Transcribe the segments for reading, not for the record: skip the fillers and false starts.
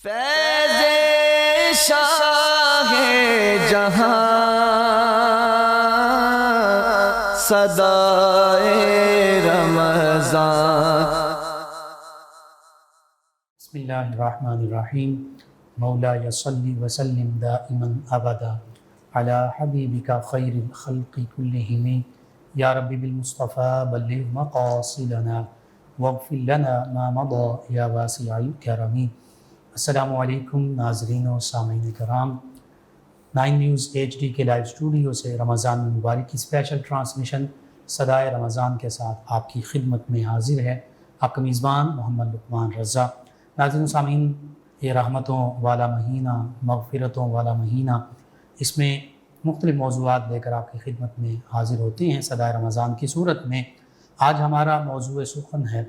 فیض شاہ جہاں صدائے رمضان۔ بسم اللہ الرحمن الرحیم۔ مولا صلی وسلم دائما ابدا علی حبیبک خیر الخلق کلہم یا رب بالمصطفیٰ بلغ مقاصدنا واغفر لنا ما مضى یا واسع الکرم۔ السلام علیکم ناظرین و سامعین کرام، 9 نیوز HD کے لائیو اسٹوڈیو سے رمضان المبارک کی اسپیشل ٹرانسمیشن صدائے رمضان کے ساتھ آپ کی خدمت میں حاضر ہے آپ کا میزبان محمد لقمان رضا۔ ناظرین و سامعین، یہ رحمتوں والا مہینہ، مغفرتوں والا مہینہ، اس میں مختلف موضوعات لے کر آپ کی خدمت میں حاضر ہوتے ہیں صدائے رمضان کی صورت میں۔ آج ہمارا موضوع سخن ہے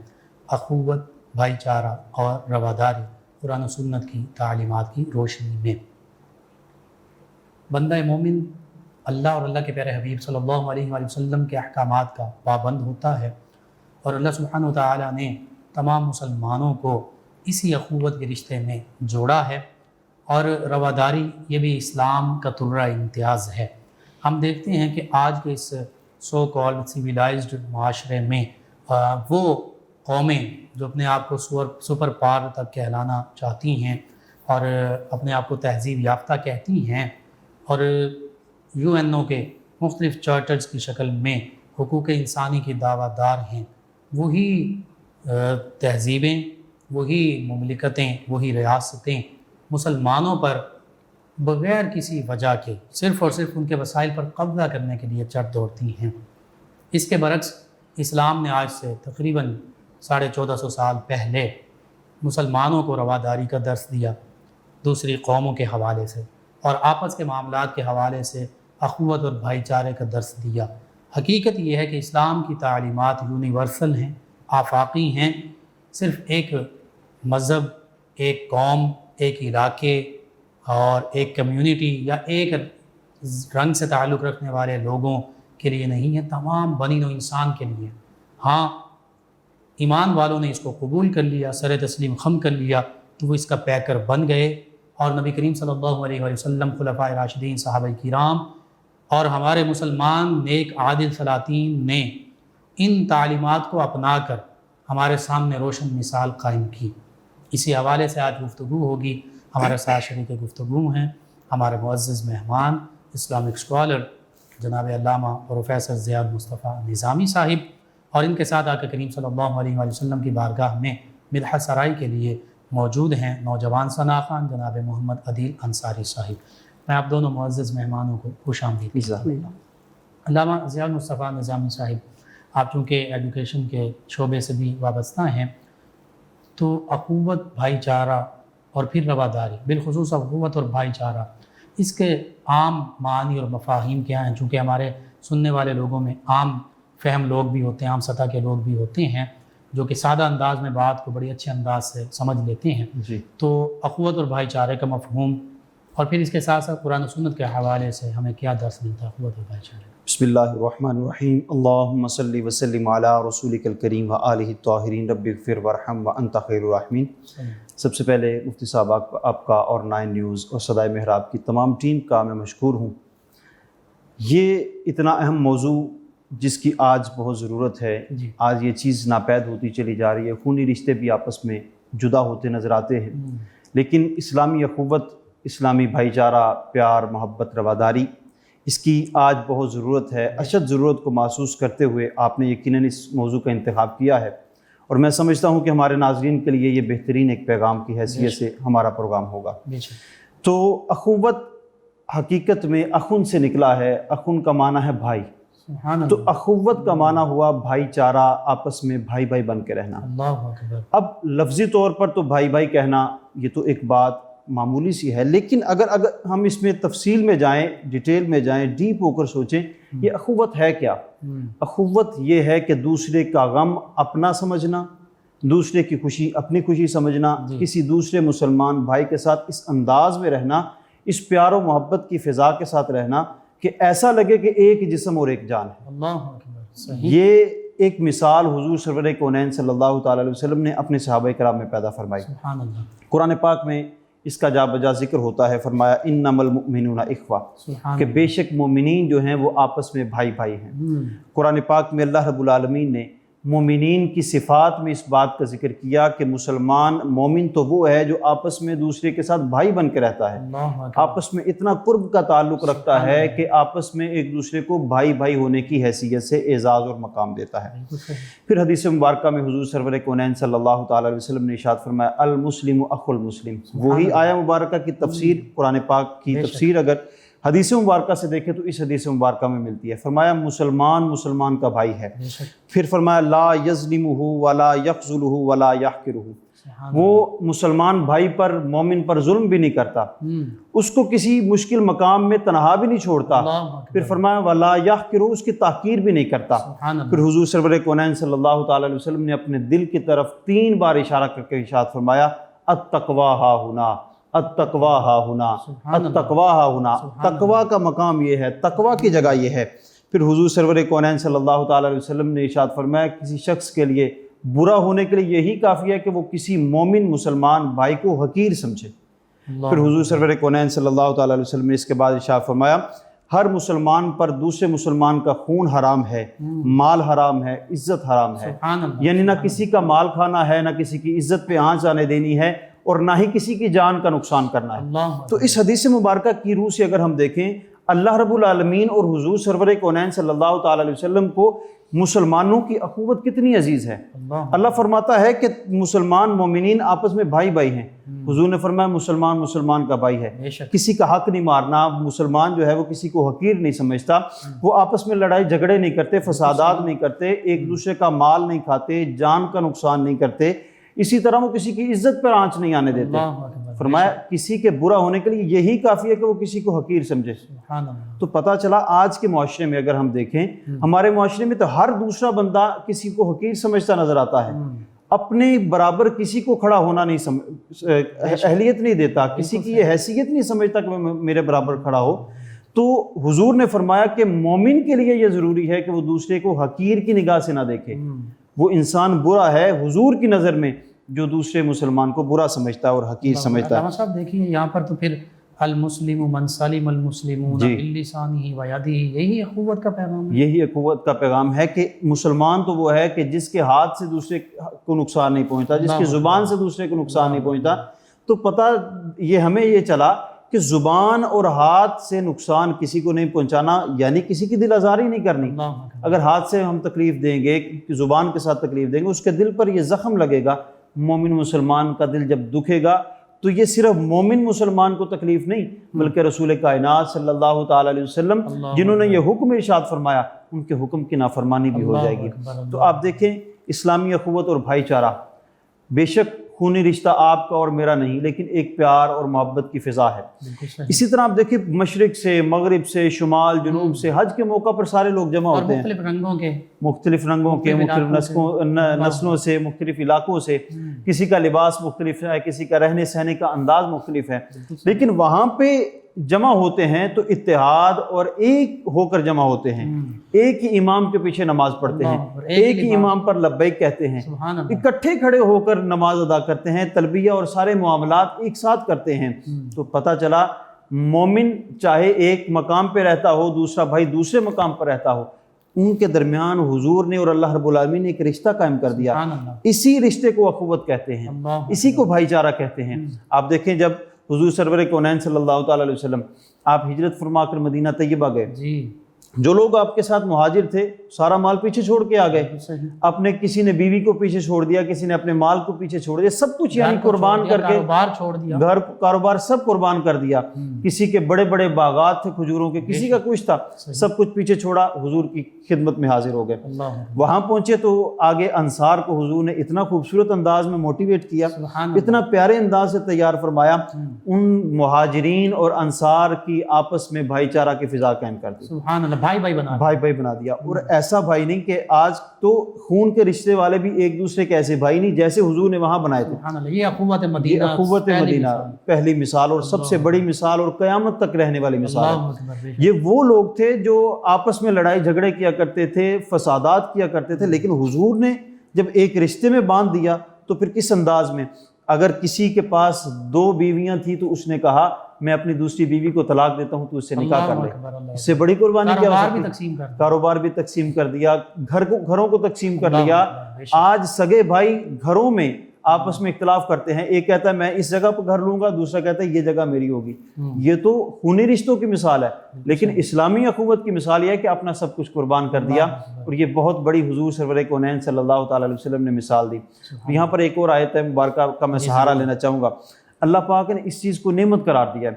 اخوت، بھائی چارہ اور رواداری، قرآن و سنت کی تعلیمات کی روشنی میں۔ بندہ مومن اللہ اور اللہ کے پیارے حبیب صلی اللہ علیہ وآلہ وسلم کے احکامات کا پابند ہوتا ہے، اور اللہ سبحانہ وتعالی نے تمام مسلمانوں کو اسی اخوت کے رشتے میں جوڑا ہے، اور رواداری یہ بھی اسلام کا طرہ امتیاز ہے۔ ہم دیکھتے ہیں کہ آج کے اس سو کالڈ سویلائزڈ معاشرے میں وہ قومیں جو اپنے آپ کو سپر پاور تک کہلانا چاہتی ہیں اور اپنے آپ کو تہذیب یافتہ کہتی ہیں، اور UN کے مختلف چارٹرز کی شکل میں حقوق انسانی کی دعویٰ دار ہیں، وہی تہذیبیں، وہی مملکتیں، وہی ریاستیں مسلمانوں پر بغیر کسی وجہ کے صرف اور صرف ان کے وسائل پر قبضہ کرنے کے لیے چڑھ دوڑتی ہیں۔ اس کے برعکس اسلام نے آج سے تقریباً 1450 سال پہلے مسلمانوں کو رواداری کا درس دیا، دوسری قوموں کے حوالے سے، اور آپس کے معاملات کے حوالے سے اخوت اور بھائی چارے کا درس دیا۔ حقیقت یہ ہے کہ اسلام کی تعلیمات یونیورسل ہیں، آفاقی ہیں، صرف ایک مذہب، ایک قوم، ایک علاقے اور ایک کمیونٹی یا ایک رنگ سے تعلق رکھنے والے لوگوں کے لیے نہیں ہے، تمام بنی نوع انسان کے لیے۔ ہاں، ایمان والوں نے اس کو قبول کر لیا، سر تسلیم خم کر لیا تو وہ اس کا پیکر بن گئے، اور نبی کریم صلی اللہ علیہ وآلہ وسلم، خلفائے راشدین، صحابہ کرام اور ہمارے مسلمان نیک عادل سلاطین نے ان تعلیمات کو اپنا کر ہمارے سامنے روشن مثال قائم کی۔ اسی حوالے سے آج گفتگو ہوگی۔ ہمارے ساتھ شریک گفتگو ہیں ہمارے معزز مہمان، اسلامک اسکالر جناب علامہ پروفیسر ضیاء المصطفیٰ نظامی صاحب، اور ان کے ساتھ آقا کریم صلی اللہ علیہ وآلہ وسلم کی بارگاہ میں مدحت سرائی کے لیے موجود ہیں نوجوان ثناء خان جناب محمد عدیل انصاری صاحب۔ میں آپ دونوں معزز مہمانوں کو خوش آمدید کہتا ہوں۔ علامہ ضیاء المصطفیٰ نظامی صاحب، آپ چونکہ ایجوکیشن کے شعبے سے بھی وابستہ ہیں، تو اخوت، بھائی چارہ اور پھر رواداری، بالخصوص اخوت اور بھائی چارہ، اس کے عام معنی اور مفاہیم کیا ہیں؟ چونکہ ہمارے سننے والے لوگوں میں عام فہم لوگ بھی ہوتے ہیں، عام سطح کے لوگ بھی ہوتے ہیں جو کہ سادہ انداز میں بات کو بڑی اچھے انداز سے سمجھ لیتے ہیں۔ تو اخوت اور بھائی چارے کا مفہوم، اور پھر اس کے ساتھ ساتھ قرآن و سنت کے حوالے سے ہمیں کیا درس ملتا ہے اخوت اور بھائی چارے؟ بسم اللہ الرحمن الرحیم۔ اللہم صلی وسلم علی رسولک الکریم و آلہ الطاہرین رب اغفر وارحم وانت خیر الراحمین۔ سب سے پہلے مفتی صاحب آپ کا اور 9 نیوز اور صدائے محراب کی تمام ٹیم کا میں مشکور ہوں۔ یہ اتنا اہم موضوع جس کی آج بہت ضرورت ہے، آج یہ چیز ناپید ہوتی چلی جا رہی ہے، خونی رشتے بھی آپس میں جدا ہوتے نظر آتے ہیں، لیکن اسلامی اخوت، اسلامی بھائی چارہ، پیار، محبت، رواداری، اس کی آج بہت ضرورت ہے۔ اشد ضرورت کو محسوس کرتے ہوئے آپ نے یقیناً اس موضوع کا انتخاب کیا ہے، اور میں سمجھتا ہوں کہ ہمارے ناظرین کے لیے یہ بہترین ایک پیغام کی حیثیت سے ہمارا پروگرام ہوگا۔ تو اخوت حقیقت میں اخن سے نکلا ہے، اخن کا معنی ہے بھائی، تو اخوت کا معنی ہوا بھائی چارہ، آپس میں بھائی بھائی بن کے رہنا۔ اللہ اکبر۔ اب لفظی طور پر تو بھائی بھائی کہنا یہ تو ایک بات معمولی سی ہے، لیکن اگر ہم اس میں تفصیل میں جائیں، ڈیٹیل میں جائیں، ڈیپ ہو کر سوچیں، یہ اخوت ہے کیا؟ اخوت یہ ہے کہ دوسرے کا غم اپنا سمجھنا، دوسرے کی خوشی اپنی خوشی سمجھنا، کسی دوسرے مسلمان بھائی کے ساتھ اس انداز میں رہنا، اس پیار و محبت کی فضا کے ساتھ رہنا کہ ایسا لگے کہ ایک جسم اور ایک جان ہے۔ اللہ اکبر، صحیح۔ یہ ایک مثال حضور سرور کونین صلی اللہ تعالی علیہ وسلم نے اپنے صحابہ کرام میں پیدا فرمائی۔ سبحان اللہ۔ قرآن پاک میں اس کا جا بجا ذکر ہوتا ہے، فرمایا انما المؤمنون اخوہ، کہ بے شک مومنین جو ہیں وہ آپس میں بھائی بھائی ہیں۔ قرآن پاک میں اللہ رب العالمین نے مومنین کی صفات میں اس بات کا ذکر کیا کہ مسلمان مومن تو وہ ہے جو آپس میں دوسرے کے ساتھ بھائی بن کے رہتا ہے، آپس میں اتنا قرب کا تعلق رکھتا ہے کہ آپس میں ایک دوسرے کو بھائی بھائی ہونے کی حیثیت سے اعزاز اور مقام دیتا ہے۔ پھر حدیث مبارکہ میں حضور سرور کونین صلی اللہ تعالی علیہ وسلم نے ارشاد فرمایا المسلم اخو المسلم، وہی آیہ مبارکہ کی تفسیر، قرآن پاک کی تفسیر اگر حدیث مبارکہ سے دیکھیں تو اس حدیث مبارکہ میں ملتی ہے۔ فرمایا مسلمان مسلمان کا بھائی ہے۔ پھر فرمایا لا یظلمہ ولا یخذلہ ولا یحقرہ، وہ مسلمان بھائی پر مومن پر ظلم بھی نہیں کرتا، اس کو کسی مشکل مقام میں تنہا بھی نہیں چھوڑتا، پھر فرمایا ولا یحقرہ، اس کی تحقیر بھی نہیں کرتا۔ پھر حضور سرور کونین صلی اللہ تعالی علیہ وسلم نے اپنے دل کی طرف 3 بار اشارہ کر کے ارشاد فرمایا التقویٰ ہا ہنا، التقویٰ ہا ہنا، التقویٰ ہا ہنا، تقویٰ کا مقام یہ ہے، تقویٰ کی جگہ یہ ہے۔ پھر حضور سرور کونین صلی اللہ تعالی علیہ وسلم نے ارشاد فرمایا کسی شخص کے لیے برا ہونے کے لیے یہی کافی ہے کہ وہ کسی مومن مسلمان بھائی کو حقیر سمجھے۔ پھر حضور سرور کونین صلی اللہ تعالی علیہ وسلم نے اس کے بعد ارشاد فرمایا ہر مسلمان پر دوسرے مسلمان کا خون حرام ہے، مال حرام ہے، عزت حرام ہے، یعنی نہ کسی کا مال کھانا ہے، نہ کسی کی عزت پہ آنچ آنے دینی ہے، اور نہ ہی کسی کی جان کا نقصان کرنا ہے۔ تو اس حدیث مبارکہ کی روح سے اگر ہم دیکھیں، اللہ رب العالمین اور حضور سرور کونین صلی اللہ تعالی علیہ وسلم کو مسلمانوں کی اخوت کتنی عزیز ہے۔ اللہ فرماتا ہے کہ مسلمان مومنین آپس میں بھائی بھائی ہیں، حضور نے فرمایا مسلمان مسلمان کا بھائی ہے، کسی کا حق نہیں مارنا، مسلمان جو ہے وہ کسی کو حقیر نہیں سمجھتا، وہ آپس میں لڑائی جھگڑے نہیں کرتے، فسادات نہیں کرتے، ایک دوسرے کا مال نہیں کھاتے، جان کا نقصان نہیں کرتے، اسی طرح وہ کسی کی عزت پر آنچ نہیں آنے دیتے۔ فرمایا کسی کے برا ہونے کے لیے یہی کافی ہے کہ وہ کسی کو حقیر سمجھے۔ تو پتہ چلا آج کے معاشرے میں اگر ہم دیکھیں، ہمارے معاشرے میں تو ہر دوسرا بندہ کسی کو حقیر سمجھتا نظر آتا ہے، اپنے برابر کسی کو کھڑا ہونا نہیں اہلیت نہیں دیتا، کسی کی یہ حیثیت نہیں سمجھتا کہ میرے برابر کھڑا ہو۔ تو حضور نے فرمایا کہ مومن کے لیے یہ ضروری ہے کہ وہ دوسرے کو حقیر کی نگاہ سے نہ دیکھے، وہ انسان برا ہے حضور کی نظر میں جو دوسرے مسلمان کو برا سمجھتا ہے اور حقیر سمجھتا ہے۔ علامہ صاحب دیکھیے یہاں پر تو پھر المسلم من سلم المسلمون بلسانہ ویدہ، یہی اخوت کا پیغام ہے۔ یہی اخوت کا پیغام ہے کہ مسلمان تو وہ ہے کہ جس کے ہاتھ سے دوسرے کو نقصان نہیں پہنچتا، جس کی زبان سے دوسرے کو نقصان نہیں پہنچتا۔ تو پتہ یہ ہمیں یہ چلا کہ زبان اور ہاتھ سے نقصان کسی کو نہیں پہنچانا، یعنی کسی کی دل آزاری نہیں کرنی۔ اگر ہاتھ سے ہم تکلیف دیں گے، زبان کے ساتھ تکلیف دیں گے، اس کے دل پر یہ زخم لگے گا۔ مومن مسلمان کا دل جب دکھے گا تو یہ صرف مومن مسلمان کو تکلیف نہیں، بلکہ رسول کائنات صلی اللہ تعالی علیہ وسلم جنہوں نے یہ حکم ارشاد فرمایا، ان کے حکم کی نافرمانی بھی ہو جائے گی۔ تو آپ دیکھیں اسلامی اخوت اور بھائی چارہ، بے شک خونی رشتہ آپ کا اور میرا نہیں، لیکن ایک پیار اور محبت کی فضا ہے۔ اسی طرح آپ دیکھیں مشرق سے، مغرب سے، شمال جنوب سے حج کے موقع پر سارے لوگ جمع ہوتے ہیں، مختلف رنگوں کے، مختلف نسلوں سے، مختلف علاقوں سے، کسی کا لباس مختلف ہے، کسی کا رہنے سہنے کا انداز مختلف ہے، لیکن وہاں پہ جمع ہوتے ہیں تو اتحاد اور ایک ہو کر جمع ہوتے ہیں، ایک ہی امام کے پیچھے نماز پڑھتے ہیں، ایک ہی امام پر لبیک کہتے ہیں، اکٹھے کھڑے ہو کر نماز ادا کرتے ہیں، تلبیہ اور سارے معاملات ایک ساتھ کرتے ہیں۔ تو پتہ چلا مومن چاہے ایک مقام پہ رہتا ہو، دوسرا بھائی دوسرے مقام پر رہتا ہو، ان کے درمیان حضور نے اور اللہ رب العالمین نے ایک رشتہ قائم کر دیا۔ اسی رشتے کو اخوت کہتے ہیں، اسی کو بھائی چارہ کہتے ہیں۔ آپ دیکھیں جب حضور سرور کونین صلی اللہ تعالی علیہ وسلم آپ ہجرت فرما کر مدینہ طیبہ گئے، جو لوگ آپ کے ساتھ مہاجر تھے سارا مال پیچھے چھوڑ کے آ گئے، اپنے کسی نے بیوی کو پیچھے چھوڑ دیا، کسی نے اپنے مال کو پیچھے چھوڑ دیا، سب کچھ یعنی قربان کر کے، گھر کاروبار سب قربان کر دیا۔ کسی کے بڑے بڑے باغات تھے کھجوروں کے، کسی کا کچھ تھا، سب کچھ پیچھے چھوڑا، حضور کی خدمت میں حاضر ہو گئے۔ وہاں پہنچے تو آگے انصار کو حضور نے اتنا خوبصورت انداز میں موٹیویٹ کیا، اتنا پیارے انداز سے تیار فرمایا، ان مہاجرین اور انصار کی آپس میں بھائی چارہ کی فضا قائم کر دی، بھائی بھائی بنا دیا۔ اور ایسا بھائی نہیں کہ آج تو خون کے رشتے والے بھی ایک دوسرے کے ایسے بھائی نہیں جیسے حضور نے وہاں بنائے تھے۔ یہ اخوت مدینہ پہلی مثال اور سب سے بڑی مثال اور قیامت تک رہنے والی مثال ہے۔ یہ وہ لوگ تھے جو آپس میں لڑائی جھگڑے کیا کرتے تھے، فسادات کیا کرتے تھے، لیکن حضور نے جب ایک رشتے میں باندھ دیا تو پھر کس انداز میں اگر کسی کے پاس 2 بیویاں تھیں تو اس نے کہا میں اپنی دوسری بیوی کو طلاق دیتا ہوں تو اس سے نکاح کر لے. اس سے بڑی قربانی کیا ہو سکتی ہے؟ کاروبار بھی تقسیم کر دیا, گھروں کو تقسیم کر لیا. آج سگے بھائی گھروں میں آپس میں اختلاف کرتے ہیں, ایک کہتا ہے میں اس جگہ پہ گھر لوں گا, دوسرا کہتا ہے یہ جگہ میری ہوگی. یہ تو خونی رشتوں کی مثال ہے, لیکن اسلامی اخوت کی مثال یہ ہے کہ اپنا سب کچھ قربان کر دیا, اور یہ بہت بڑی حضور سرور کونین صلی اللہ تعالیٰ علیہ وسلم نے مثال دی. یہاں پر ایک اور آیت ہے مبارکہ کا میں سہارا لینا چاہوں گا. اللہ پاک نے اس چیز کو نعمت قرار دیا ہے,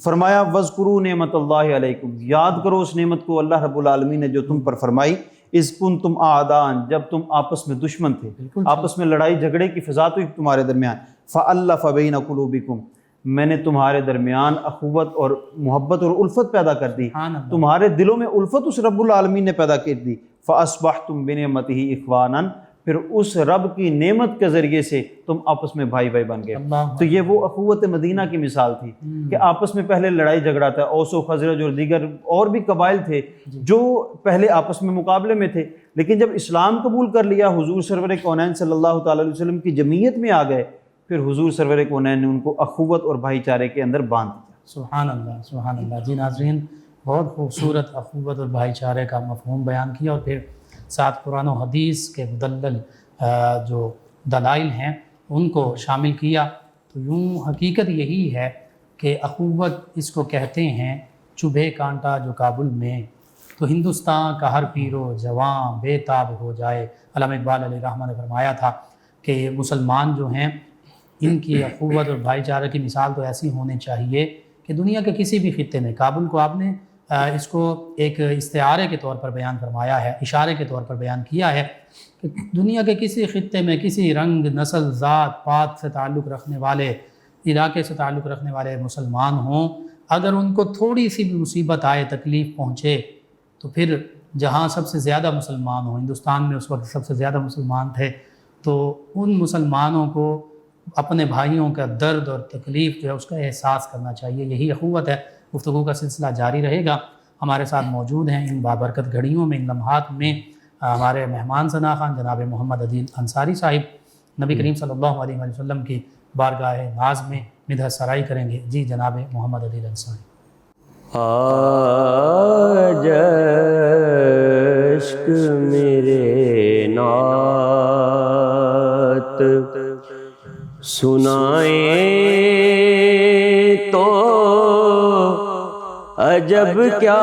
فرمایا وَاذْكُرُوا نعمت اللہ علیکم, یاد کرو اس نعمت کو اللہ رب العالمین نے جو تم پر فرمائی, اذ کنتم اعداء, جب تم آپس میں دشمن تھے, آپس میں لڑائی جھگڑے کی فضا تو تمہارے درمیان, فألف بین قلوبکم, میں نے تمہارے درمیان اخوت اور محبت اور الفت پیدا کر دی, تمہارے دلوں میں الفت اس رب العالمین نے پیدا کر دی. فاصبحتم بنعمتہ اخوانا, پھر اس رب کی نعمت کے ذریعے سے تم آپس میں بھائی بھائی بن گئے. تو یہ وہ اخوت مدینہ کی مثال تھی کہ آپس میں پہلے لڑائی جھگڑا تھا, اوس و خزرج اور دیگر اور بھی قبائل تھے جو پہلے آپس میں مقابلے میں تھے, لیکن جب اسلام قبول کر لیا, حضور سرور کونین صلی اللہ تعالیٰ علیہ وسلم کی جمعیت میں آ گئے, پھر حضور سرور کونین نے ان کو اخوت اور بھائی چارے کے اندر باندھ دیا. سبحان اللہ, سبحان اللہ. جی ناظرین, بہت خوبصورت اخوت اور بھائی چارے کا مفہوم بیان کیا, اور پھر ساتھ قرآن و حدیث کے مدلل جو دلائل ہیں ان کو شامل کیا. تو یوں حقیقت یہی ہے کہ اخوت اس کو کہتے ہیں, چبھے کانٹا جو کابل میں, تو ہندوستان کا ہر پیرو جوان بے تاب ہو جائے. علامہ اقبال علیہ الرحمہ نے فرمایا تھا کہ مسلمان جو ہیں ان کی اخوت اور بھائی چارے کی مثال تو ایسی ہونی چاہیے کہ دنیا کے کسی بھی خطے میں, کابل کو آپ نے اس کو ایک استعارے کے طور پر بیان فرمایا ہے, اشارے کے طور پر بیان کیا ہے کہ دنیا کے کسی خطے میں کسی رنگ, نسل, ذات پات سے تعلق رکھنے والے, علاقے سے تعلق رکھنے والے مسلمان ہوں, اگر ان کو تھوڑی سی بھی مصیبت آئے, تکلیف پہنچے, تو پھر جہاں سب سے زیادہ مسلمان ہوں, ہندوستان میں اس وقت سب سے زیادہ مسلمان تھے, تو ان مسلمانوں کو اپنے بھائیوں کا درد اور تکلیف جو ہے اس کا احساس کرنا چاہیے. یہی اخوت ہے. گفتگو کا سلسلہ جاری رہے گا. ہمارے ساتھ موجود ہیں ان بابرکت گھڑیوں میں, ان لمحات میں, ہمارے مہمان ثنا خان جناب محمد عدیل انصاری صاحب, نبی کریم صلی اللہ علیہ وآلہ وسلم کی بارگاہ ناز میں مدحت سرائی کریں گے. جی جناب محمد عدیل انصاری. آج عشق میرے نعت سنائیں تو عجب کیا,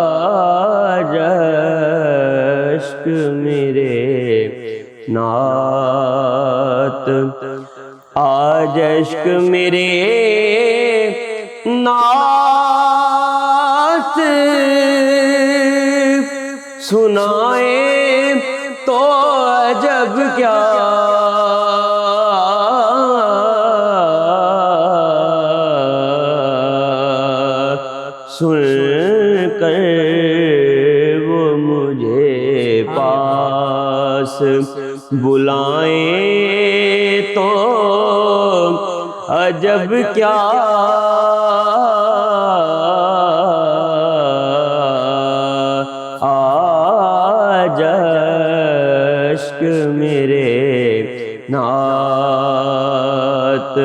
آج عشق میرے نعت, آج عشق میرے نعت سنائیں تو عجب کیا, سن کر وہ مجھے پاس بلائیں تو عجب کیا, آج عشق میرے نعت,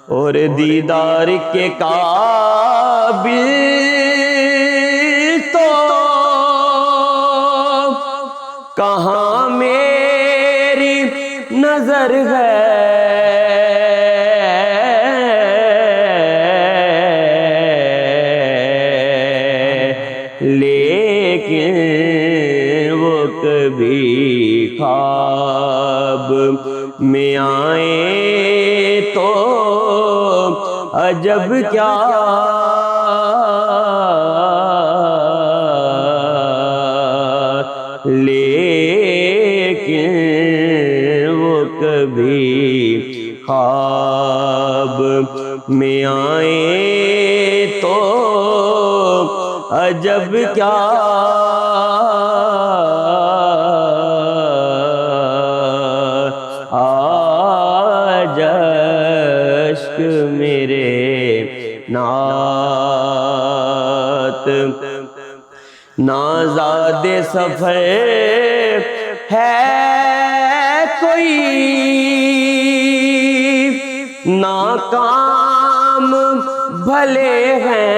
اور دیدار کے قابل تو کہاں میری نظر ہے, لیکن وہ کبھی خواب میں آئیں تو عجب کیا, لیکن وہ کبھی خواب میں آئیں تو عجب کیا, آج عشق میرے نعت, نازاد سفر ہے کوئی ناکام بھلے ہیں،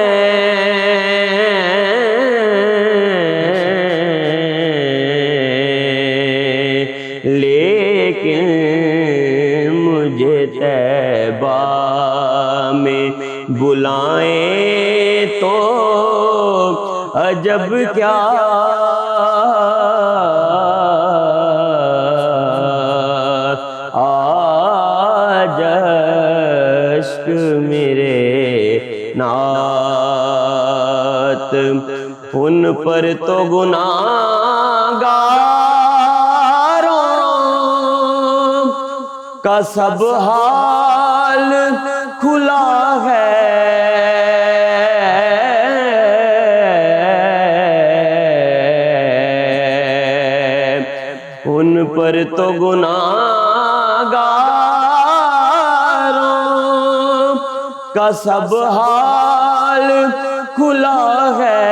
لیکن مجھے طیبہ میں بلائیں تو عجب کیا، آج اشک میرے نعت ان پر تو گناہگاروں کا سب حال کھلا ہے، ان پر تو گناہگاروں کا سب حال کھلا ہے،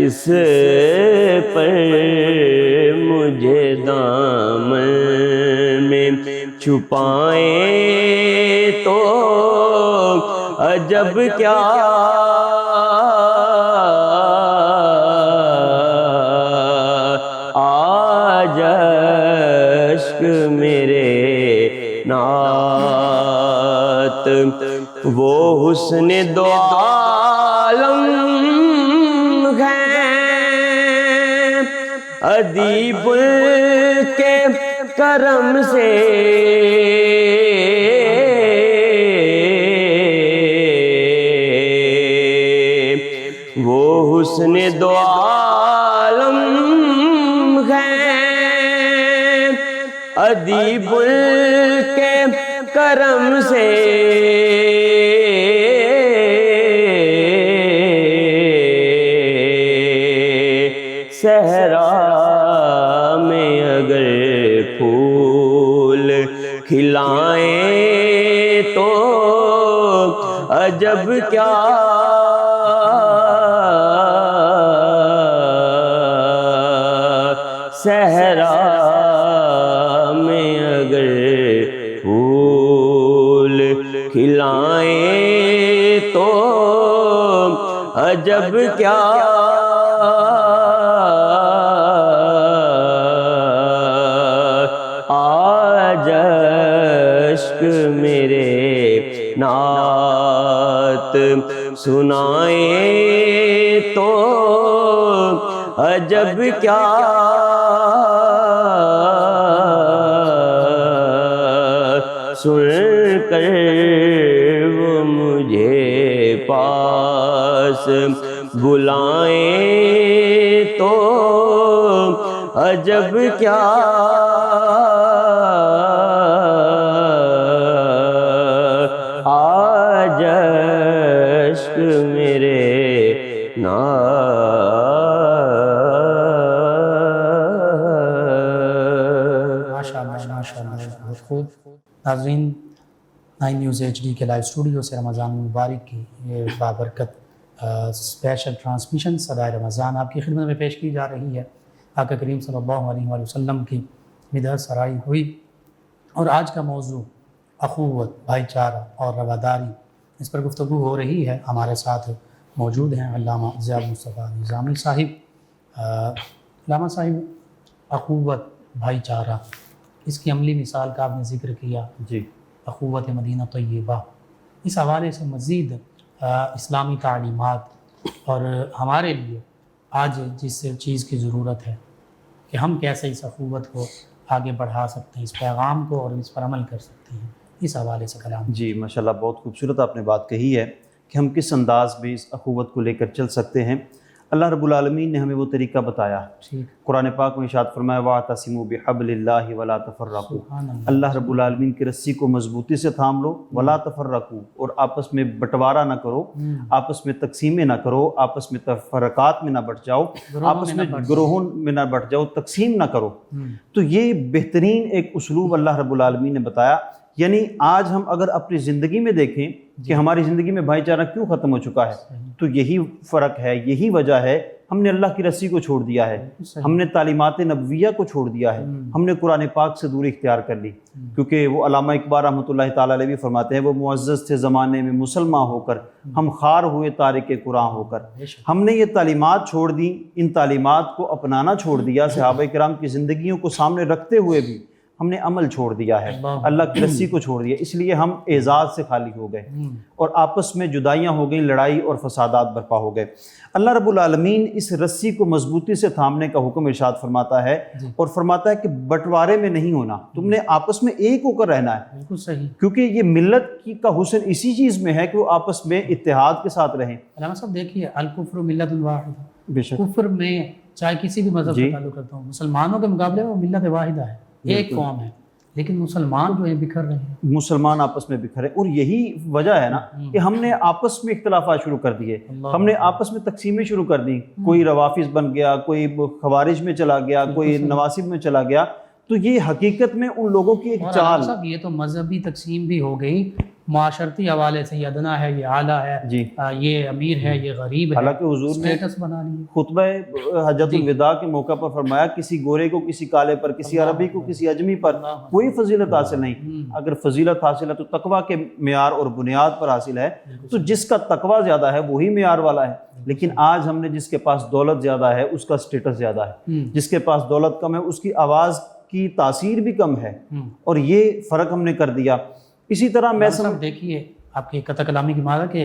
اس پر مجھے دامن میں چھپائیں تو عجب کیا، آج اشک میرے نعت وہ حسن دو عالم ہیں، ادیب کے کرم سے وہ حسن دو عالم ہیں، ادیب کے کرم سے صحرا میں اگر پھول کھلائیں تو عجب کیا، صحرا میں اگر پھول کھلائیں تو عجب کیا، آج اشک میرے نعت سنائیں تو عجب کیا، سن کر وہ مجھے پاس بلائیں تو عجب کیا، آج اشک میرے ماشاءاللہ بہت خوب۔ ناظرین، 9 نیوز HD کے لائیو اسٹوڈیو سے رمضان مبارک کی یہ بابرکت اسپیشل ٹرانسمیشن صدائے رمضان آپ کی خدمت میں پیش کی جا رہی ہے۔ آقا کریم صلی اللہ علیہ وآلہ وسلم کی مدح سرائی ہوئی، اور آج کا موضوع اخوت، بھائی چارہ اور رواداری، اس پر گفتگو ہو رہی ہے۔ ہمارے ساتھ موجود ہیں علامہ ضیاء المصطفیٰ نظامی صاحب۔ علامہ صاحب، اخوت، بھائی چارہ، اس کی عملی مثال کا آپ نے ذکر کیا، جی، اخوت مدینہ طیبہ، اس حوالے سے مزید اسلامی تعلیمات اور ہمارے لیے آج جس چیز کی ضرورت ہے کہ ہم کیسے اس اخوت کو آگے بڑھا سکتے ہیں، اس پیغام کو، اور اس پر عمل کر سکتے ہیں، اس حوالے سے کلام۔ جی ماشاءاللہ، بہت خوبصورت آپ نے بات کہی ہے کہ ہم کس انداز میں اس اخوت کو لے کر چل سکتے ہیں۔ اللہ رب العالمین نے ہمیں وہ طریقہ بتایا۔ قرآن پاک میں ارشاد فرمایا وَاعْتَصِمُوا بِحَبْلِ اللَّهِ وَلَا تَفَرَّقُوا، اللہ رب العالمین کی رسی کو مضبوطی سے تھام لو، وَلَا تَفَرَّقُوا، اور آپس میں بٹوارا نہ کرو، آپس میں تقسیمیں نہ کرو، آپس میں تفرقات میں نہ بٹ جاؤ، آپس میں گروہوں میں نہ بٹ جاؤ، تقسیم نہ کرو۔ تو یہ بہترین ایک اسلوب اللہ رب العالمین نے بتایا یعنی آج ہم اگر اپنی زندگی میں دیکھیں کہ ہماری زندگی میں بھائی چارہ کیوں ختم ہو چکا ہے، تو یہی فرق ہے، یہی وجہ ہے، ہم نے اللہ کی رسی کو چھوڑ دیا ہے، ہم نے تعلیمات نبویہ کو چھوڑ دیا ہے، ہم نے قرآن پاک سے دوری اختیار کر لی، کیونکہ وہ علامہ اقبال رحمۃ اللہ تعالیٰ علیہ بھی فرماتے ہیں وہ معزز تھے زمانے میں مسلمان ہو کر، ہم خوار ہوئے تارک قرآن ہو کر۔ ہم نے یہ تعلیمات چھوڑ دیں، ان تعلیمات کو اپنانا چھوڑ دیا، صحابہ کرام کی زندگیوں کو سامنے رکھتے ہوئے بھی ہم نے عمل چھوڑ دیا ہے، اللہ کی رسی کو چھوڑ دیا، اس لیے ہم اعزاز سے خالی ہو گئے اور آپس میں جدائیاں ہو گئیں، لڑائی اور فسادات برپا ہو گئے۔ اللہ رب العالمین اس رسی کو مضبوطی سے تھامنے کا حکم ارشاد فرماتا ہے اور فرماتا ہے کہ بٹوارے میں نہیں ہونا، تم نے آپس میں ایک ہو کر رہنا ہے، بالکل صحیح، کیونکہ یہ ملت کا حسن اسی چیز میں ہے کہ وہ آپس میں اتحاد کے ساتھ رہیں۔ علامہ صاحب دیکھیے الکفر ملت واحدہ، بے شک کفر میں چاہے کسی بھی مذہب سے تعلق رکھتا ہوں، مسلمانوں کے مقابلے میں وہ ملت واحدہ ہے، ایک قوم ہے، لیکن مسلمان جو ہیں بکھر رہے ہیں، مسلمان آپس میں بکھرے، اور یہی وجہ ہے نا کہ ہم نے آپس میں اختلافات شروع کر دیے، ہم نے آپس میں تقسیمیں شروع کر دی، کوئی روافظ بن گیا، کوئی خوارج میں چلا گیا، کوئی نواسب میں چلا گیا، تو یہ حقیقت میں ان لوگوں کی ایک چال، صاحب یہ تو مذہبی تقسیم بھی ہو گئی، معاشرتی حوالے سے یہ ادنا ہے، یہ اعلیٰ ہے، جی یہ امیر ہے، یہ غریب ہے، حالانکہ حضور نے اسٹیٹس بنا لیے۔ خطبہ حجۃ الوداع کے موقع پر فرمایا کسی گورے کو کسی کالے پر، کسی عربی کو کسی اجمی پر کوئی فضیلت حاصل نہیں، اگر فضیلت حاصل ہے تو تقویٰ کے معیار اور بنیاد پر حاصل ہے، تو جس کا تقویٰ زیادہ ہے وہی معیار والا ہے۔ لیکن آج ہم نے جس کے پاس دولت زیادہ ہے اس کا اسٹیٹس زیادہ ہے، جس کے پاس دولت کم ہے اس کی آواز کی تاثیر بھی کم ہے، اور یہ فرق ہم نے کر دیا۔ اسی طرح میں دیکھیے آپ کی قطع کلامی کی معنی کہ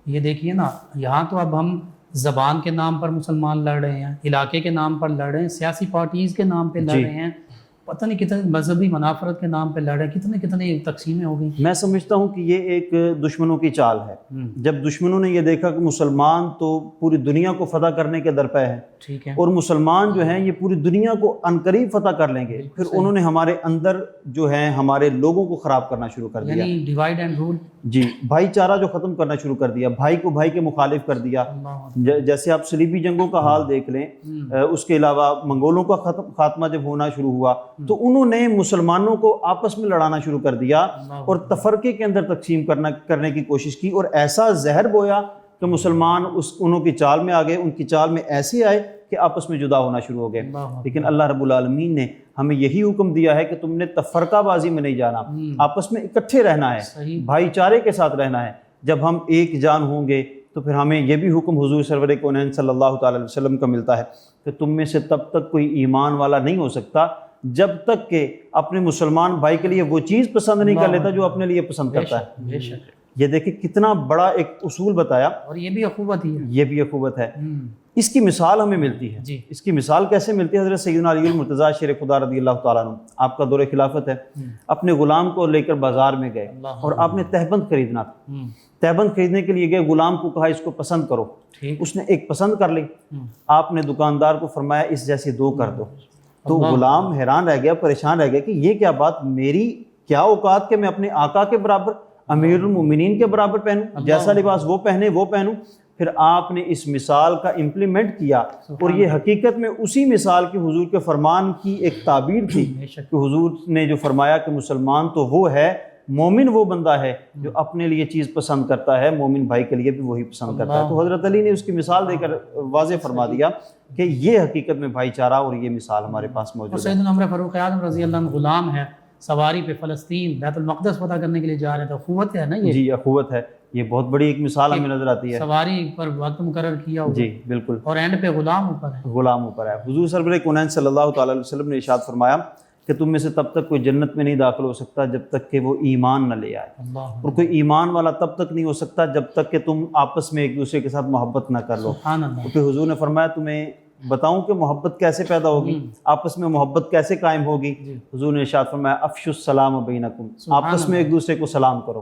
یہ دیکھیے نا، یہاں تو اب ہم زبان کے نام پر مسلمان لڑ رہے ہیں، علاقے کے نام پر لڑ رہے ہیں، سیاسی پارٹیز کے نام پہ لڑ رہے ہیں، پتہ نہیں کتنے مذہبی منافرت کے نام پہ لڑ رہے ہیں، کتنے تقسیمیں ہو گئی۔ میں سمجھتا ہوں کہ یہ ایک دشمنوں کی چال ہے، جب دشمنوں نے یہ دیکھا کہ مسلمان تو پوری دنیا کو فتح کرنے کے درپے ہیں، ٹھیک ہے، اور مسلمان جو ہیں یہ پوری دنیا کو عنقریب فتح کر لیں گے، پھر انہوں نے ہمارے اندر جو ہیں ہمارے لوگوں کو خراب کرنا شروع کر دیا، یعنی ڈیوائیڈ اینڈ رول، جی بھائی چارہ جو ختم کرنا شروع کر دیا، بھائی کو بھائی کے مخالف کر دیا، جیسے آپ صلیبی جنگوں کا حال دیکھ لیں، اس کے علاوہ منگولوں کا خاتمہ جب ہونا شروع ہوا تو انہوں نے مسلمانوں کو آپس میں لڑانا شروع کر دیا اور تفرقے کے اندر تقسیم کرنے کی کوشش کی، اور ایسا زہر بویا کہ مسلمان انہوں کی چال میں آ گئے، ان کی چال میں ایسے آئے کہ آپس میں جدا ہونا شروع ہو گئے۔ لیکن اللہ رب العالمین نے ہمیں یہی حکم دیا ہے کہ تم نے تفرقہ بازی میں نہیں جانا، آپس میں اکٹھے رہنا ہے، بھائی چارے کے ساتھ رہنا ہے۔ جب ہم ایک جان ہوں گے تو پھر ہمیں یہ بھی حکم حضور سرور کونین صلی اللہ تعالی علیہ وسلم کا ملتا ہے کہ تم میں سے تب تک کوئی ایمان والا نہیں ہو سکتا جب تک کہ اپنے مسلمان بھائی کے لیے وہ چیز پسند نہیں کر لیتا جو اپنے لیے پسند کرتا ہے۔ یہ دیکھیں کتنا بڑا ایک اصول بتایا، اور یہ بھی اخوت ہی ہے، یہ بھی اخوت ہے۔ اس کی مثال ہمیں ملتی ہے، اس کی مثال کیسے ملتی ہے؟ حضرت سیدنا علی المرتضیٰ شیر خدا رضی اللہ تعالیٰ عنہ، آپ کا دور خلافت ہے، اپنے غلام کو لے کر بازار میں گئے اور آپ نے تہبند خریدنا تھا، تہبند خریدنے کے لیے گئے، غلام کو کہا اس کو پسند کرو، اس نے ایک پسند کر لی، آپ نے دکاندار کو فرمایا اس جیسی دو کر دو، تو غلام حیران رہ گیا، پریشان رہ گیا کہ یہ کیا بات، میری کیا اوقات کہ میں اپنے آقا کے برابر، امیر المومنین کے برابر پہنوں، جیسا لباس وہ پہنے وہ پہنوں۔ پھر آپ نے اس مثال کا امپلیمنٹ کیا، اور یہ حقیقت میں اسی مثال کی حضور کے فرمان کی ایک تعبیر تھی کہ حضور نے جو فرمایا کہ مسلمان تو وہ ہے، مومن وہ بندہ ہے جو اپنے لیے چیز پسند کرتا ہے، مومن بھائی کے لیے بھی وہی پسند کرتا ہے۔ تو حضرت علی نے اس کی مثال دے کر واضح فرما دیا کہ یہ حقیقت میں بھائی چارہ اور یہ مثال ہمارے پاس موجود ہے۔ سیدنا عمر فاروق اعظم رضی اللہ عنہ غلام ہے، سواری پہ فلسطین بیت المقدس فتح کرنے کے لیے جا رہے تھے، اخوت ہے نا یہ؟ جی اخوت ہے، یہ بہت بڑی ایک مثال ہمیں نظر آتی ہے۔ سواری پر وقت مقرر کیا ہوا، جی بالکل، اور اینڈ پہ غلام اوپر ہے، غلام اوپر ہے۔ حضور سرور کونین صلی اللہ تعالی علیہ وسلم نے ارشاد فرمایا کہ تم میں سے تب تک کوئی جنت میں نہیں داخل ہو سکتا جب تک کہ وہ ایمان نہ لے آئے، اور کوئی ایمان والا تب تک نہیں ہو سکتا جب تک کہ تم آپس میں ایک دوسرے کے ساتھ محبت نہ کر لو۔ پھر حضور نے فرمایا تمہیں بتاؤں کہ محبت کیسے پیدا ہوگی، آپس میں محبت کیسے قائم ہوگی؟ حضور نے ارشاد فرمایا افشوا السلام بینکم، آپس میں ایک دوسرے کو سلام کرو۔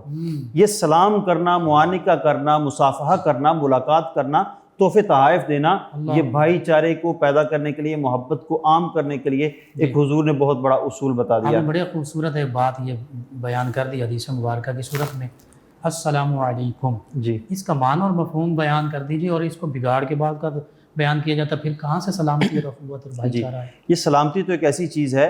یہ سلام کرنا، معانقہ کرنا، مصافحہ کرنا، ملاقات کرنا، تحفے تحائف دینا، یہ بھائی چارے کو پیدا کرنے کے لیے، محبت کو عام کرنے کے لیے ایک حضور نے بہت بڑا اصول بتا دیا۔ بڑی خوبصورت ہے بات یہ بیان کر دی حدیث مبارکہ کی صورت میں، السلام علیکم، جی اس کا معنی اور مفہوم بیان کر دیجیے، اور اس کو بگاڑ کے بعد کا بیان کیا جاتا، پھر کہاں سے سلامتی اور اخوت اور بھائی چارہ ہے؟ یہ سلامتی تو ایک ایسی چیز ہے،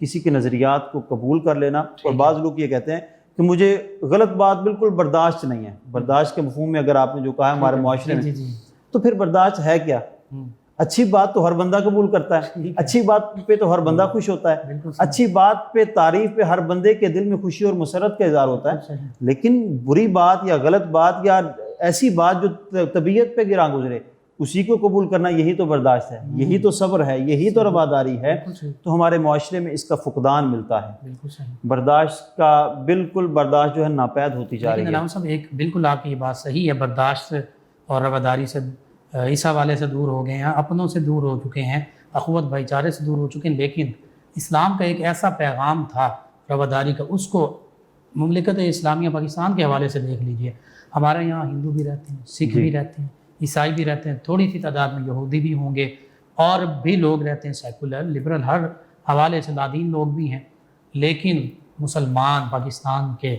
کسی کے نظریات کو قبول کر لینا. اور بعض لوگ یہ کہتے ہیں کہ مجھے غلط بات بالکل برداشت نہیں ہے. برداشت کے مفہوم میں اگر آپ نے جو کہا ہے ہمارے معاشرے میں, تو پھر برداشت ہے کیا؟ اچھی بات تو ہر بندہ قبول کرتا ہے, اچھی بات پہ تو ہر بندہ خوش ہوتا ہے, اچھی بات پہ, تعریف پہ ہر بندے کے دل میں خوشی اور مسرت کا اظہار ہوتا ہے. لیکن بری بات یا غلط بات یا ایسی بات جو طبیعت پہ گراں گزرے, اسی کو قبول کرنا, یہی تو برداشت ہے, یہی تو صبر ہے, یہی تو رواداری ہے. تو ہمارے معاشرے میں اس کا فقدان ملتا ہے. برداشت کا بالکل برداشت جو ہے ناپید ہوتی جا رہی ہے. علامہ صاحب ایک بالکل آپ کی یہ بات صحیح ہے, برداشت اور رواداری سے اس حوالے سے دور ہو گئے ہیں, اپنوں سے دور ہو چکے ہیں, اخوت بھائی چارے سے دور ہو چکے ہیں. لیکن اسلام کا ایک ایسا پیغام تھا رواداری کا, اس کو مملکت اسلامیہ پاکستان کے حوالے سے دیکھ لیجئے. ہمارے یہاں ہندو بھی رہتے ہیں, سکھ بھی رہتے ہیں, عیسائی بھی رہتے ہیں, تھوڑی سی تعداد میں یہودی بھی ہوں گے, اور بھی لوگ رہتے ہیں سیکولر, لبرل, ہر حوالے سے لادین لوگ بھی ہیں. لیکن مسلمان پاکستان کے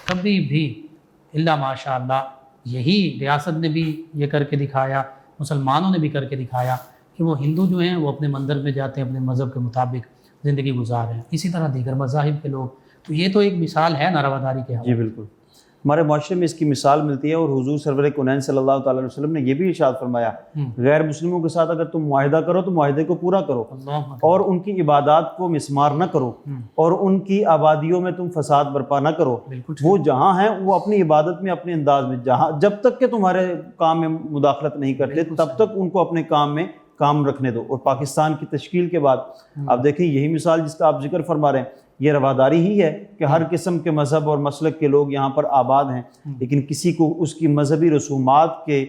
کبھی بھی الا ماشاء اللہ, یہی ریاست نے بھی یہ کر کے دکھایا, مسلمانوں نے بھی کر کے دکھایا کہ وہ ہندو جو ہیں وہ اپنے مندر میں جاتے ہیں, اپنے مذہب کے مطابق زندگی گزار رہے ہیں. اسی طرح دیگر مذاہب کے لوگ. تو یہ تو ایک مثال ہے نا رواداری کے حوالے. جی بالکل, ہمارے معاشرے میں اس کی مثال ملتی ہے. اور حضور سرور کونین صلی اللہ تعالیٰ علیہ وسلم نے یہ بھی ارشاد فرمایا, غیر مسلموں کے ساتھ اگر تم معاہدہ کرو تو معاہدے کو پورا کرو, اور ان کی عبادات کو مسمار نہ کرو, اور ان کی آبادیوں میں تم فساد برپا نہ کرو. وہ جہاں ہیں وہ اپنی عبادت میں اپنے انداز میں, جہاں جب تک کہ تمہارے کام میں مداخلت نہیں کرتے تب تک ان کو اپنے کام میں کام رکھنے دو. اور پاکستان کی تشکیل کے بعد آپ دیکھیں یہی مثال جس کا آپ ذکر فرما رہے ہیں, یہ رواداری ہی ہے کہ ہر قسم کے مذہب اور مسلک کے لوگ یہاں پر آباد ہیں, لیکن کسی کو اس کی مذہبی رسومات کے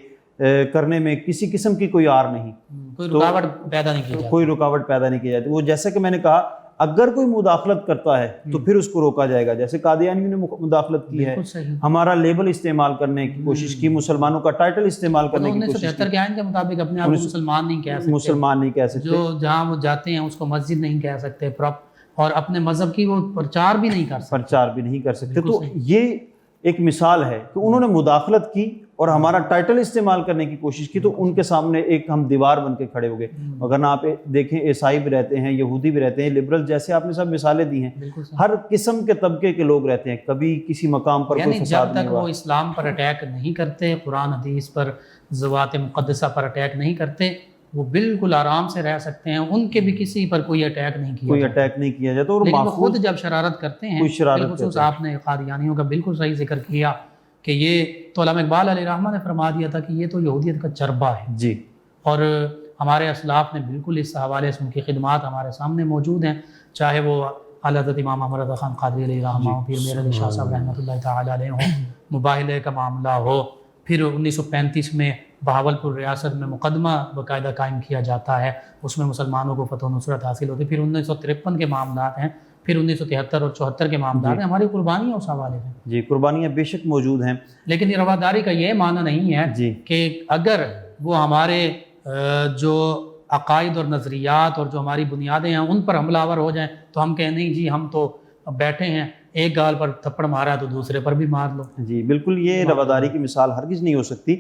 کرنے میں کسی قسم کی کوئی آر نہیں, کوئی رکاوٹ پیدا نہیں کی جاتی. کوئی رکاوٹ پیدا نہیں کی جاتی. وہ جیسا کہ میں نے کہا, اگر کوئی مداخلت کرتا ہے تو پھر اس کو روکا جائے گا. جیسے قادیانیوں نے مداخلت کی ہے, ہمارا لیبل استعمال کرنے کی کوشش کی, مسلمانوں کا ٹائٹل استعمال کرنے کی کوشش کی. 1973 کے آئین کے مطابق اپنے آپ کو مسلمان نہیں کہہ سکتے, مسلمان نہیں کہہ سکتے. جو جہاں وہ جاتے ہیں اس کو مسجد نہیں کہہ سکتے, اور اپنے مذہب کی وہ پرچار بھی نہیں کر سکتے. تو یہ ایک مثال ہے کہ انہوں نے مداخلت کی اور ہمارا ٹائٹل استعمال کرنے کی کوشش کی, تو ان کے سامنے ایک ہم دیوار بن کے کھڑے ہو گئے. اگر آپ دیکھیں عیسائی بھی رہتے ہیں, یہودی بھی رہتے ہیں, لبرل, جیسے آپ نے سب مثالیں دی ہیں, ہر قسم کے طبقے کے لوگ رہتے ہیں. کبھی کسی مقام پر کوئی فساد نہیں ہوا. جب تک وہ اسلام پر اٹیک نہیں کرتے, قرآن حدیث پر, ذوات مقدسہ پر اٹیک نہیں کرتے, وہ بالکل آرام سے رہ سکتے ہیں. ان کے بھی کسی پر کوئی اٹیک نہیں کیا جاتا. اور لیکن وہ خود جب شرارت کرتے ہیں, بالخصوص آپ نے قادیانیوں کا بالکل صحیح ذکر کیا کہ یہ تو علامہ اقبال علیہ رحمہ نے فرما دیا تھا کہ یہ تو یہودیت کا چربہ ہے. جی, اور ہمارے اسلاف نے بالکل اس حوالے سے ان کی خدمات ہمارے سامنے موجود ہیں, چاہے وہ اعلیٰ حضرت امام احمد رضا خان قادری علیہ رحمہ, پھر میر علی شاہ صاحب رحمۃ اللہ تعالیٰ علیہ ہوں, مباہلے کا معاملہ ہو, پھر 1935 میں بہاولپور ریاست میں مقدمہ باقاعدہ قائم کیا جاتا ہے, اس میں مسلمانوں کو فتح و نصرت حاصل ہوتی ہے. پھر 1953 کے معاملات ہیں, پھر 1973 اور 74 کے معاملات ہیں. ہماری قربانیاں اس حوالے سے. جی, قربانیاں بے شک موجود ہیں, لیکن یہ رواداری کا یہ معنی نہیں ہے کہ اگر وہ ہمارے جو عقائد اور نظریات اور جو ہماری بنیادیں ہیں ان پر حملہ آور ہو جائیں تو ہم کہیں نہیں جی ہم تو بیٹھے ہیں, ایک گال پر تھپڑ مارا تو دوسرے پر بھی مار لو. جی بالکل, یہ رواداری کی مثال ہرگز نہیں ہو سکتی.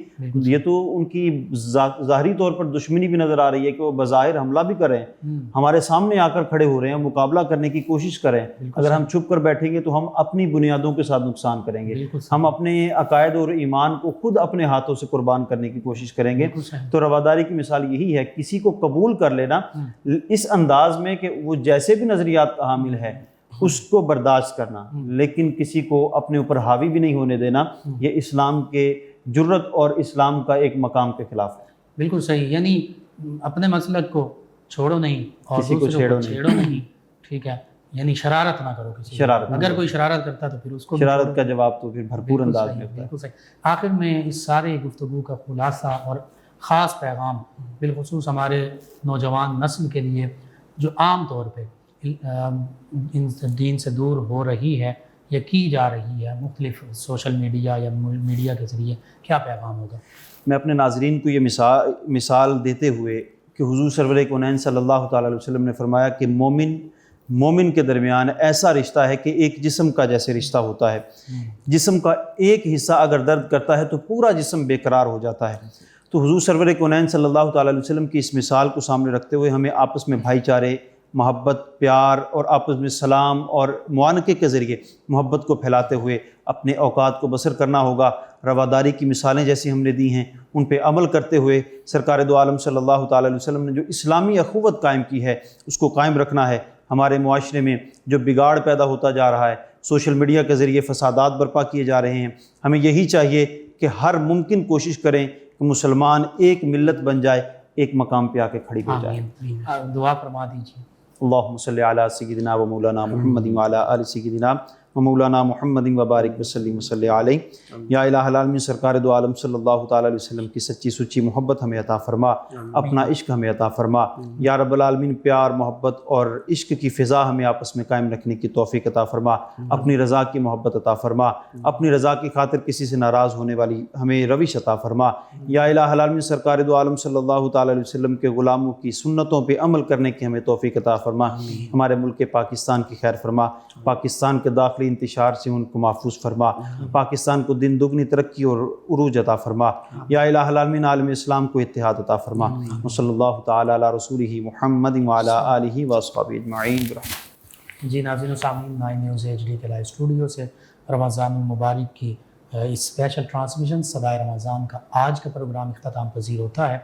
یہ تو ان کی ظاہری طور پر دشمنی بھی نظر آ رہی ہے کہ وہ بظاہر حملہ بھی کر رہے ہیں, ہمارے سامنے آ کر کھڑے ہو رہے ہیں, مقابلہ کرنے کی کوشش کر رہے ہیں. اگر ہم چھپ کر بیٹھیں گے تو ہم اپنی بنیادوں کے ساتھ نقصان کریں گے, ہم اپنے عقائد اور ایمان کو خود اپنے ہاتھوں سے قربان کرنے کی کوشش کریں گے. تو رواداری کی مثال یہی ہے, کسی کو قبول کر لینا اس انداز میں کہ وہ جیسے بھی نظریات کا حامل ہے اس کو برداشت کرنا, لیکن کسی کو اپنے اوپر حاوی بھی نہیں ہونے دینا. یہ اسلام کے جرت اور اسلام کا ایک مقام کے خلاف ہے. بالکل صحیح, یعنی اپنے مسلک کو چھوڑو نہیں اور کسی کو چھیڑو نہیں. ٹھیک ہے, یعنی شرارت نہ کرو کسی. اگر کوئی شرارت کرتا تو پھر اس کو شرارت کا جواب تو پھر بھرپور انداز میں ہوتا ہے. بالکل صحیح. آخر میں اس سارے گفتگو کا خلاصہ اور خاص پیغام بالخصوص ہمارے نوجوان نسل کے لیے جو عام طور پہ ان دین سے دور ہو رہی ہے یا کی جا رہی ہے مختلف سوشل میڈیا یا میڈیا کے ذریعے, کیا پیغام ہوگا؟ میں اپنے ناظرین کو یہ مثال دیتے ہوئے کہ حضور سرور کونین صلی اللہ تعالیٰ علیہ وسلم نے فرمایا کہ مومن کے درمیان ایسا رشتہ ہے کہ ایک جسم کا جیسے رشتہ ہوتا ہے. جسم کا ایک حصہ اگر درد کرتا ہے تو پورا جسم بے قرار ہو جاتا ہے. تو حضور سرور کونین صلی اللہ تعالیٰ علیہ وسلم کی اس مثال کو سامنے رکھتے ہوئے ہمیں آپس میں بھائی چارے, محبت، پیار اور آپس میں سلام اور معانقے کے ذریعے محبت کو پھیلاتے ہوئے اپنے اوقات کو بسر کرنا ہوگا۔ رواداری کی مثالیں جیسی ہم نے دی ہیں ان پہ عمل کرتے ہوئے سرکار دو عالم صلی اللہ تعالیٰ علیہ وسلم نے جو اسلامی اخوت قائم کی ہے اس کو قائم رکھنا ہے۔ ہمارے معاشرے میں جو بگاڑ پیدا ہوتا جا رہا ہے، سوشل میڈیا کے ذریعے فسادات برپا کیے جا رہے ہیں، ہمیں یہی چاہیے کہ ہر ممکن کوشش کریں کہ مسلمان ایک ملت بن جائے، ایک مقام پہ آ کے کھڑی ہو جائے۔ آمین۔ دعا فرما دیجیے۔ اللہم صلی علی سیدنا و مولانا محمد وعلی آل سیدنا و مولانا محمد وبارک وسلم وصلی علیہ۔ یا الہ العالمین، سرکار دو عالم صلی اللہ تعالیٰ علیہ وسلم کی سچی سچی محبت ہمیں عطا فرما، اپنا عشق ہمیں عطا فرما۔ یا رب العالمین، پیار، محبت اور عشق کی فضا ہمیں آپس میں قائم رکھنے کی توفیق عطا فرما، اپنی رضا کی محبت عطا فرما، اپنی رضا کی خاطر کسی سے ناراض ہونے والی ہمیں روش عطا فرما۔ یا الہ العالمین، سرکار دو عالم صلی اللہ تعالیٰ علیہ وسلم کے غلاموں کی سنتوں پہ عمل کرنے کی ہمیں توفیق عطا فرما۔ ہمارے ملک پاکستان کی خیر فرما، پاکستان کے داخلی انتشار سے ان کو محفوظ فرما، پاکستان کو دن دگنی ترقی اور عروج عطا فرما۔ یا الہ العالمین، عالم اسلام کو اتحاد عطا فرما۔ صلی اللہ تعالیٰ علی رسولہ محمد وعلی آلہ واصحابہ اجمعین برحمتہ۔ جی ناظرین و سامعین، 9 نیوز HD کے لائیو اسٹوڈیو سے رمضان المبارک کی اسپیشل ٹرانسمیشن صدائے رمضان کا آج کا پروگرام اختتام پذیر ہوتا ہے۔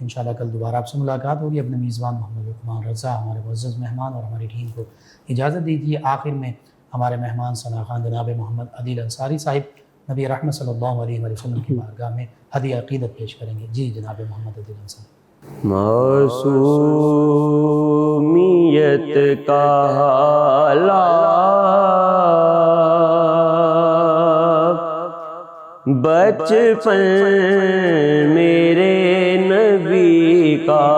انشاءاللہ کل دوبارہ آپ سے ملاقات ہوگی۔ اپنے میزبان محمد لقمان رضا، ہمارے معزز مہمان اور ہماری ٹیم کو اجازت دیجیے۔ آخر میں ہمارے مہمان ثنا خان جناب محمد عدیل انصاری صاحب نبی رحمت صلی اللہ علیہ وآلہ وسلم کی بارگاہ میں ہدیہ عقیدت پیش کریں گے۔ جی جناب محمد عدیل انصاری۔ معصومیت کا حالہ بچپن میرے نبی کا،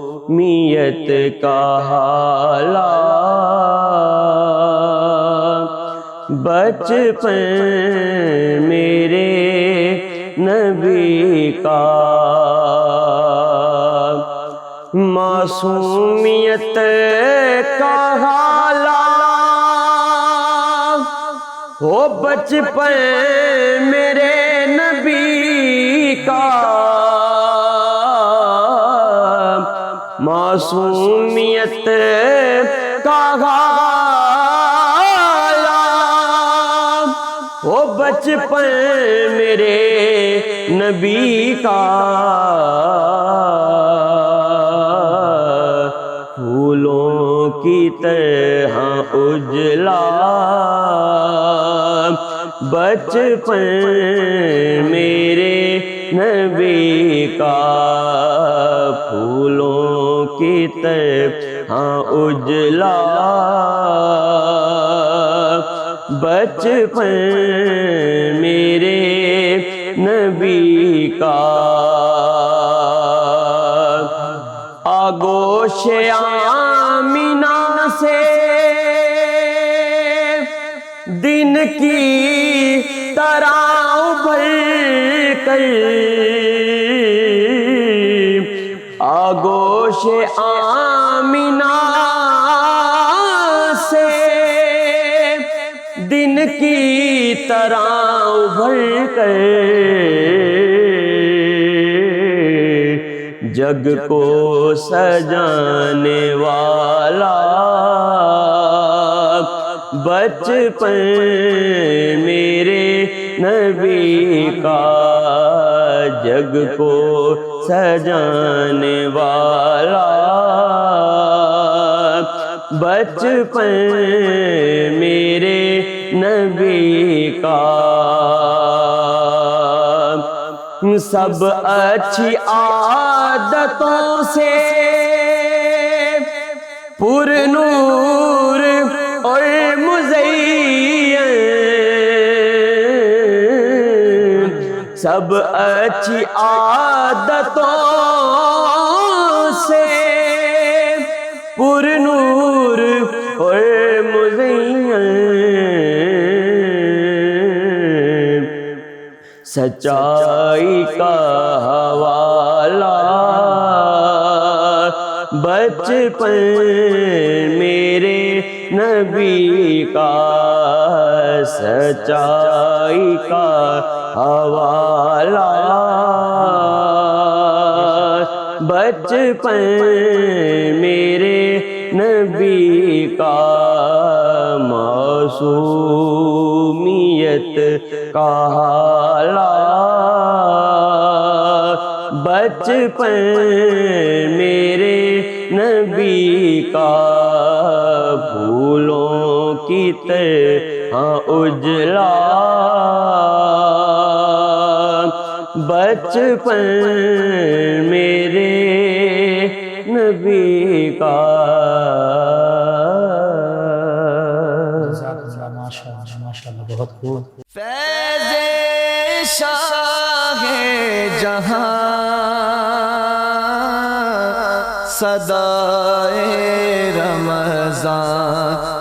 معصومیت کا حالہ بچپن میرے نبی کا، معصومیت کا حالہ ہو بچپن میرے نبی کا، معصومیت کا حالہ ہو بچپن میرے نبی کا، پھولوں کی طرح اجلا بچپن میرے نبی کا، پھولوں کی طرح اجلا بچپن میرے نبی کا، آگوش آمینہ سے دن کی طرح ابھر کر، آگوش آمینہ سے دن کی طرح ابھر کر، جگ کو سجانے والا بچپن میرے نبی کا، جگ کو سجانے والا بچپن میرے نبی کا، سب اچھی عادتوں سے پر نور اور مزین، سب اچھی عادتوں سے پر نور اور مزین، سچائی کا حوالہ بچپن میرے نبی کا، سچائی کا حوالہ بچپن میرے نبی کا معصومیت کا حالات، بچپن میرے نبی کا پھولوں کی طرح اجلا، بچپن میرے نبی کا۔ جزاک اللہ، ماشاء اللہ ماشاء اللہ، بہت خوب۔ فیض شاہ جہاں صدائے رمضان